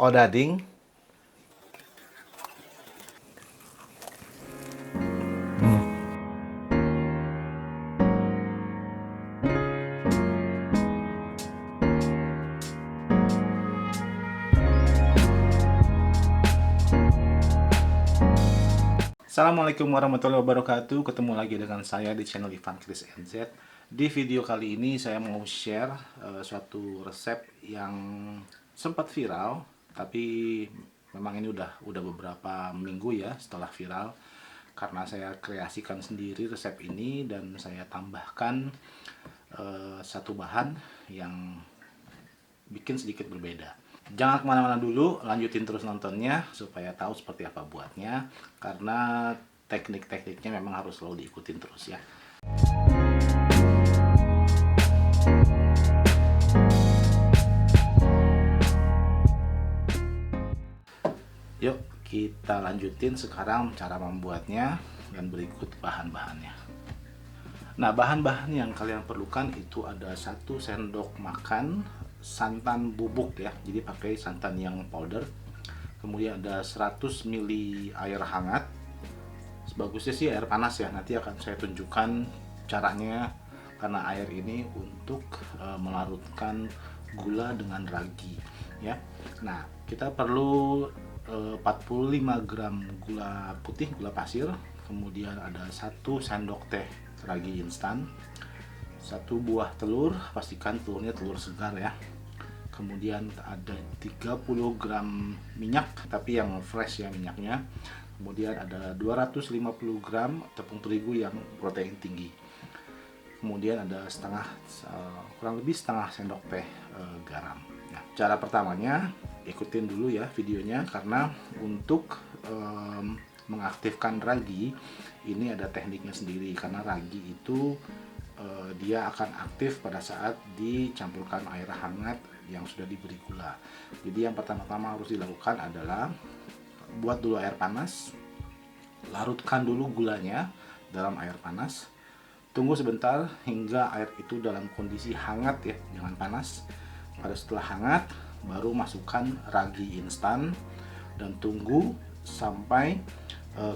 odading. Assalamualaikum warahmatullahi wabarakatuh. Ketemu lagi dengan saya di channel Ivan Kris NZ. Di video kali ini saya mau share suatu resep yang sempat viral, tapi memang ini udah beberapa minggu ya setelah viral, karena saya kreasikan sendiri resep ini dan saya tambahkan satu bahan yang bikin sedikit berbeda. Jangan kemana-mana dulu, lanjutin terus nontonnya supaya tahu seperti apa buatnya, karena teknik-tekniknya memang harus selalu diikutin terus ya. Yuk kita lanjutin sekarang cara membuatnya dan berikut bahan-bahannya. Nah, bahan-bahan yang kalian perlukan itu ada 1 sendok makan santan bubuk ya, jadi pakai santan yang powder. Kemudian ada 100 ml air hangat, sebagusnya sih air panas ya, nanti akan saya tunjukkan caranya, karena air ini untuk melarutkan gula dengan ragi ya. Nah, kita perlu 45 gram gula putih, gula pasir, kemudian ada 1 sendok teh ragi instan, 1 buah telur, pastikan telurnya telur segar ya. Kemudian ada 30 gram minyak, tapi yang fresh ya minyaknya. Kemudian ada 250 gram tepung terigu yang protein tinggi. Kemudian ada kurang lebih setengah sendok teh garam. Nah, cara pertamanya ikutin dulu ya videonya, karena untuk mengaktifkan ragi ini ada tekniknya sendiri, karena ragi itu dia akan aktif pada saat dicampurkan air hangat yang sudah diberi gula. Jadi yang pertama-tama harus dilakukan adalah buat dulu air panas, larutkan dulu gulanya dalam air panas, tunggu sebentar hingga air itu dalam kondisi hangat ya, jangan panas. Pada setelah hangat baru masukkan ragi instan dan tunggu sampai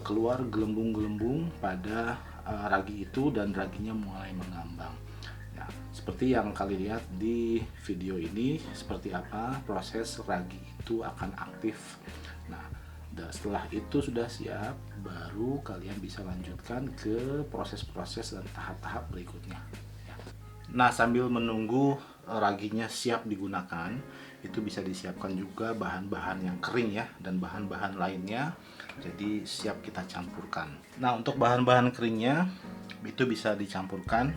keluar gelembung-gelembung pada ragi itu dan raginya mulai mengambang. Nah, seperti yang kalian lihat di video ini, seperti apa proses ragi itu akan aktif. Nah, setelah itu sudah siap, baru kalian bisa lanjutkan ke proses-proses dan tahap-tahap berikutnya. Nah, sambil menunggu raginya siap digunakan, itu bisa disiapkan juga bahan-bahan yang kering ya, dan bahan-bahan lainnya, jadi siap kita campurkan. Nah, untuk bahan-bahan keringnya itu bisa dicampurkan,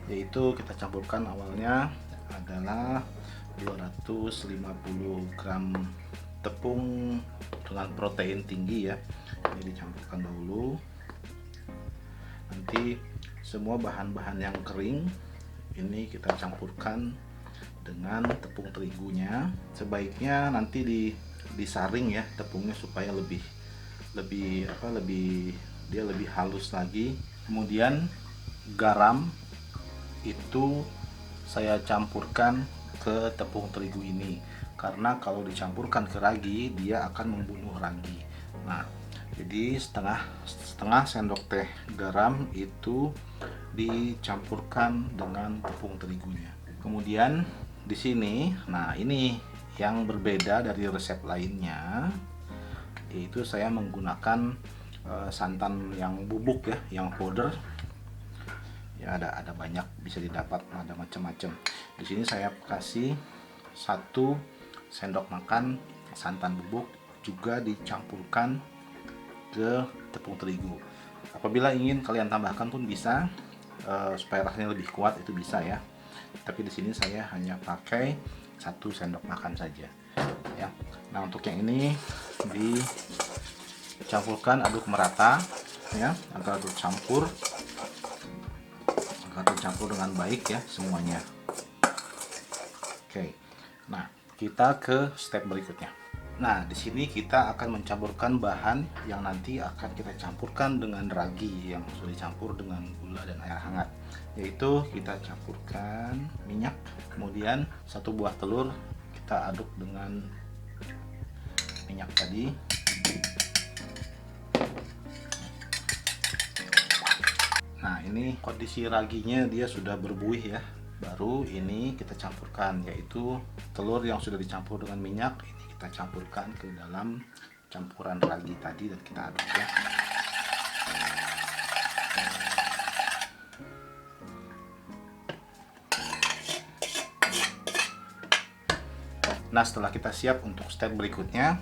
yaitu kita campurkan awalnya adalah 250 gram tepung dengan protein tinggi ya, ini dicampurkan dahulu. Nanti semua bahan-bahan yang kering ini kita campurkan dengan tepung terigunya. Sebaiknya nanti disaring ya tepungnya supaya lebih halus lagi. Kemudian garam itu saya campurkan ke tepung terigu ini, karena kalau dicampurkan ke ragi dia akan membunuh ragi. Nah, jadi setengah sendok teh garam itu dicampurkan dengan tepung terigunya. Kemudian di sini, nah ini yang berbeda dari resep lainnya, yaitu saya menggunakan santan yang bubuk ya, yang powder. Ya, ada banyak, bisa didapat, ada macam-macam. Di sini saya kasih 1 sendok makan santan bubuk, juga dicampurkan ke tepung terigu. Apabila ingin kalian tambahkan pun bisa, supaya rasanya lebih kuat itu bisa ya. Tapi di sini saya hanya pakai 1 sendok makan saja ya. Nah, untuk yang ini dicampurkan, aduk merata ya, agar tercampur dengan baik ya semuanya. Oke. Nah, kita ke step berikutnya. Nah, di sini kita akan mencampurkan bahan yang nanti akan kita campurkan dengan ragi yang sudah dicampur dengan gula dan air hangat. Yaitu kita campurkan minyak, kemudian 1 buah telur kita aduk dengan minyak tadi. Nah, ini kondisi raginya dia sudah berbuih ya. Baru ini kita campurkan, yaitu telur yang sudah dicampur dengan minyak. Ini kita campurkan ke dalam campuran ragi tadi dan kita aduk ya. Nah, setelah kita siap untuk step berikutnya,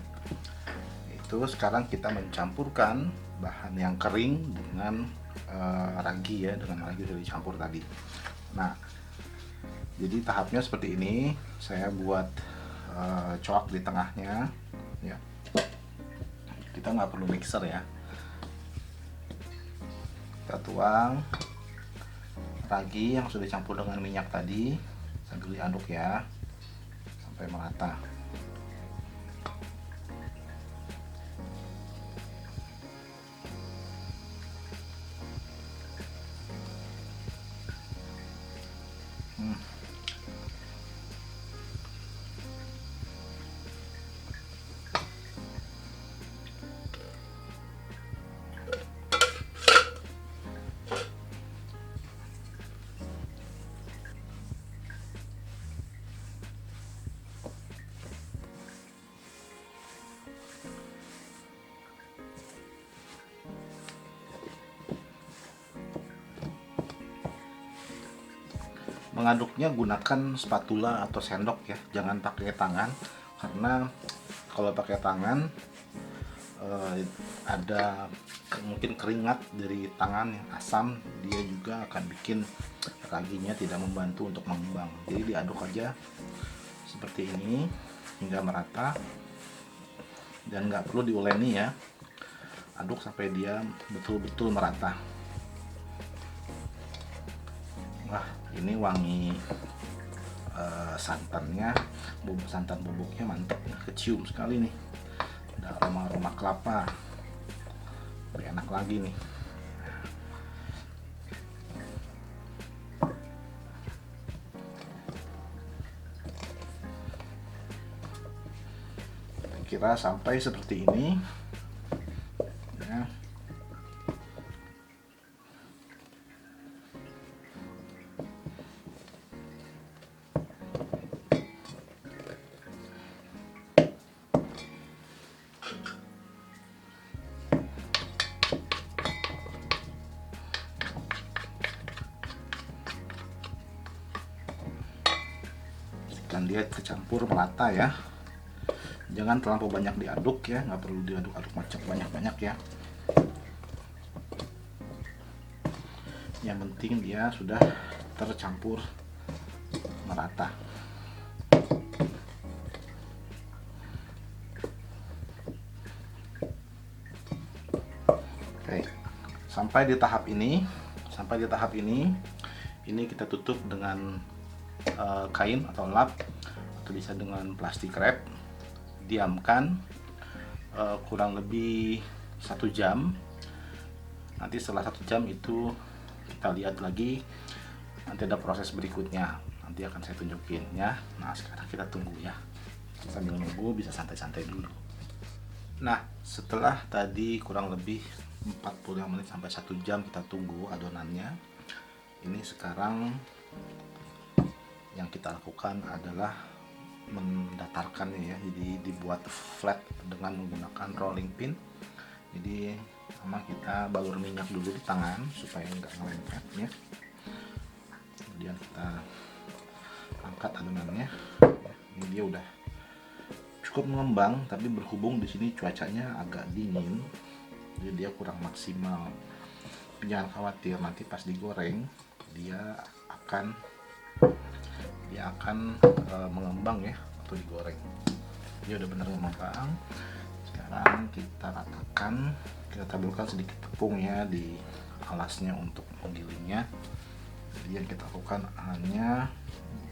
itu sekarang kita mencampurkan bahan yang kering dengan ragi ya, dengan ragi sudah dicampur tadi. Nah, jadi tahapnya seperti ini. Saya buat coak di tengahnya ya. Kita nggak perlu mixer ya. Kita tuang ragi yang sudah dicampur dengan minyak tadi sambil diaduk ya sampai merata. Mengaduknya gunakan spatula atau sendok ya, jangan pakai tangan, karena kalau pakai tangan ada mungkin keringat dari tangan yang asam, dia juga akan bikin raginya tidak membantu untuk mengembang. Jadi diaduk aja seperti ini hingga merata dan nggak perlu diuleni ya, aduk sampai dia betul-betul merata. Wah, ini wangi santannya, santan bubuknya mantap nih, kecium sekali nih. Ada aroma kelapa, lebih enak lagi nih. Kira sampai seperti ini ya. Dan dia kecampur merata ya, jangan terlalu banyak diaduk ya, nggak perlu diaduk-aduk macam banyak-banyak ya. Yang penting dia sudah tercampur merata. Oke, sampai di tahap ini ini kita tutup dengan kain atau lap, atau bisa dengan plastik wrap. Diamkan kurang lebih 1 jam. Nanti setelah 1 jam itu kita lihat lagi, nanti ada proses berikutnya, nanti akan saya tunjukin ya. Nah, sekarang kita tunggu ya, sambil nunggu bisa santai-santai dulu. Nah, setelah tadi kurang lebih 45 menit sampai 1 jam kita tunggu adonannya, ini sekarang yang kita lakukan adalah mendatarkannya ya. Jadi dibuat flat dengan menggunakan rolling pin. Jadi sama kita balur minyak dulu di tangan supaya nggak ngelengket ya. Kemudian kita angkat adonannya. Ini dia udah cukup mengembang, tapi berhubung di sini cuacanya agak dingin, jadi dia kurang maksimal. Jangan khawatir, nanti pas digoreng dia akan mengembang ya waktu digoreng. Dia udah benar mengembang. Sekarang kita ratakan, kita taburkan sedikit tepung ya di alasnya untuk menggilingnya. Jadi yang kita lakukan hanya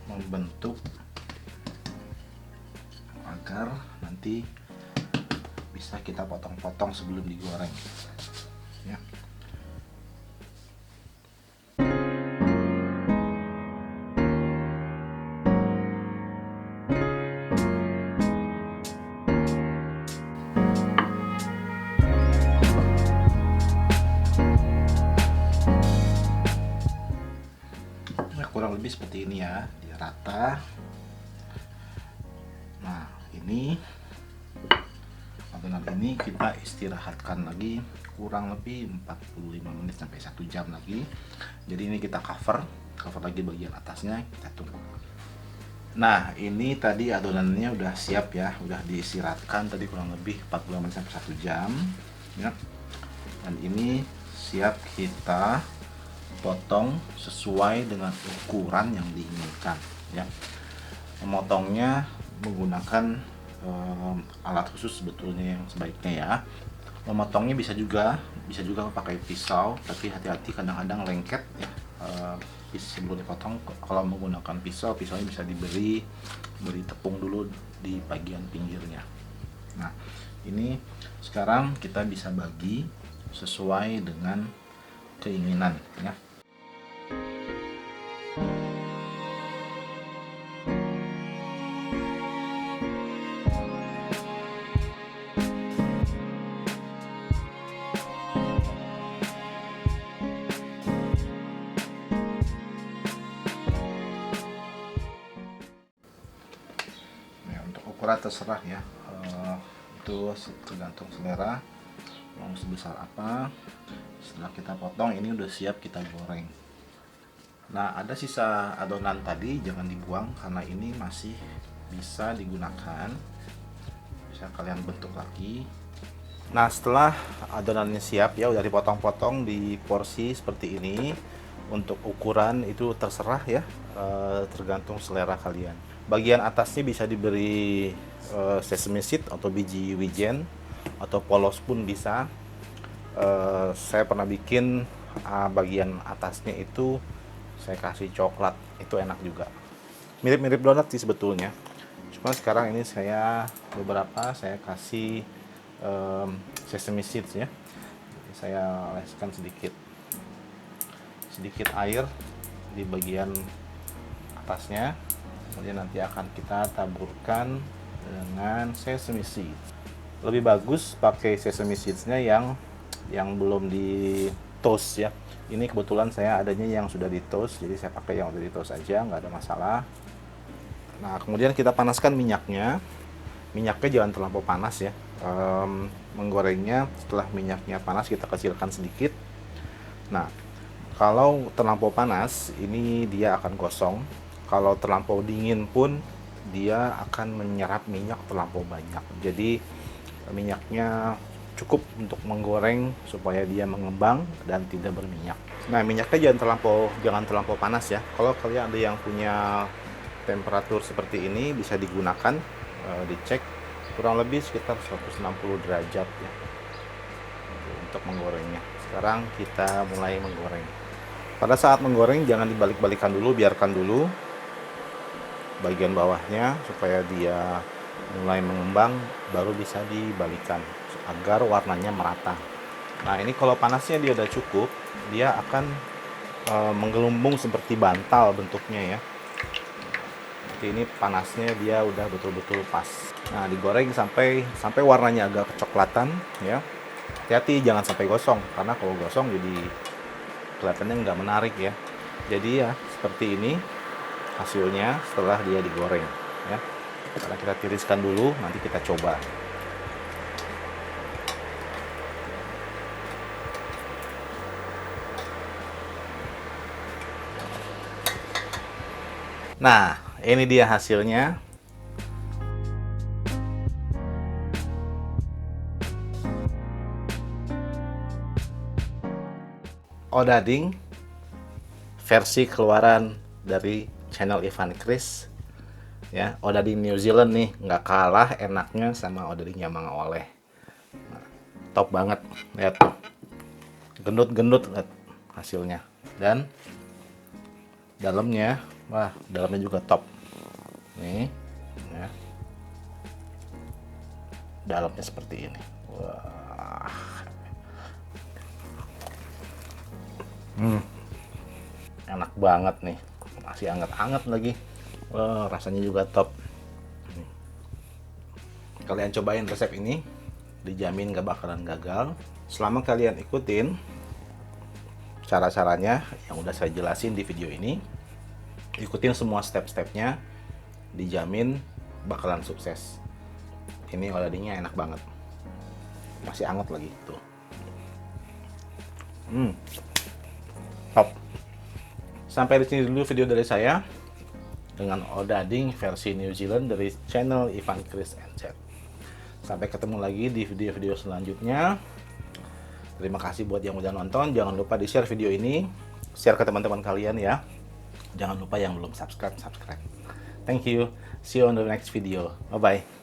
membentuk agar nanti bisa kita potong-potong sebelum digoreng ya. kurang lebih seperti ini ya, dia rata. Nah, ini adonan ini kita istirahatkan lagi kurang lebih 45 menit sampai 1 jam lagi. Jadi ini kita cover lagi bagian atasnya, kita tunggu. Nah, ini tadi adonannya udah siap ya, udah diistirahatkan tadi kurang lebih 40 menit sampai 1 jam ya. Dan ini siap kita potong sesuai dengan ukuran yang diinginkan ya. Memotongnya menggunakan alat khusus sebetulnya yang sebaiknya ya. Memotongnya bisa juga pakai pisau, tapi hati-hati kadang-kadang lengket ya. Sebelum dipotong, kalau menggunakan pisaunya bisa beri tepung dulu di bagian pinggirnya. Nah, ini sekarang kita bisa bagi sesuai dengan keinginan ya. Ukuran terserah ya, itu tergantung selera mau sebesar apa. Setelah kita potong, ini udah siap kita goreng. Nah, ada sisa adonan tadi jangan dibuang karena ini masih bisa digunakan, bisa kalian bentuk lagi. Nah, setelah adonannya siap ya, udah dipotong-potong di porsi seperti ini. Untuk ukuran itu terserah ya, tergantung selera kalian. Bagian atasnya bisa diberi sesame seed atau biji wijen, atau polos pun bisa. Saya pernah bikin bagian atasnya itu saya kasih coklat, itu enak juga. Mirip-mirip donat sih sebetulnya. Cuma sekarang ini saya saya kasih sesame seeds ya. Saya oleskan sedikit air di bagian atasnya, kemudian nanti akan kita taburkan dengan sesame seeds. Lebih bagus pakai sesame seeds-nya yang belum di toast ya. Ini kebetulan saya adanya yang sudah di toast, jadi saya pakai yang udah di toast aja, nggak ada masalah. Nah, kemudian kita panaskan minyaknya jangan terlalu panas ya. Menggorengnya setelah minyaknya panas kita kecilkan sedikit. Nah, kalau terlampau panas, ini dia akan gosong. Kalau terlampau dingin pun, dia akan menyerap minyak terlampau banyak. Jadi, minyaknya cukup untuk menggoreng supaya dia mengembang dan tidak berminyak. Nah, minyaknya jangan terlampau panas ya. Kalau kalian ada yang punya temperatur seperti ini, bisa digunakan, dicek kurang lebih sekitar 160 derajat ya untuk menggorengnya. Sekarang kita mulai menggoreng. Pada saat menggoreng jangan dibalik-balikan dulu, biarkan dulu bagian bawahnya supaya dia mulai mengembang, baru bisa dibalikan agar warnanya merata. Nah, ini kalau panasnya dia udah cukup, dia akan menggelembung seperti bantal bentuknya ya. Jadi ini panasnya dia udah betul-betul pas. Nah, digoreng sampai warnanya agak kecoklatan ya. Hati-hati jangan sampai gosong, karena kalau gosong jadi kelihatannya nggak menarik ya. Jadi ya seperti ini hasilnya setelah dia digoreng ya. Karena kita tiriskan dulu, nanti kita coba. Nah, ini dia hasilnya. Odading versi keluaran dari channel Ivan Kris ya. Odading New Zealand nih, nggak kalah enaknya sama odadingnya Mang Oleh. Nah, top banget, lihat tuh, gendut-gendut, lihat hasilnya. Dan dalamnya, wah, dalamnya juga top nih ya. Dalamnya seperti ini, wah. Enak banget nih, masih anget-anget lagi. Wah, rasanya juga top. Kalian cobain resep ini, dijamin gak bakalan gagal selama kalian ikutin cara-caranya yang udah saya jelasin di video ini. ikutin semua step-stepnya, dijamin bakalan sukses. Ini oladinya enak banget, masih anget lagi tuh. Top. Sampai di sini dulu video dari saya dengan odading versi New Zealand dari channel Ivan Chris and Chat. Sampai ketemu lagi di video-video selanjutnya. Terima kasih buat yang udah nonton. Jangan lupa di share video ini, share ke teman-teman kalian ya. Jangan lupa yang belum subscribe. Thank you. See you on the next video. Bye bye.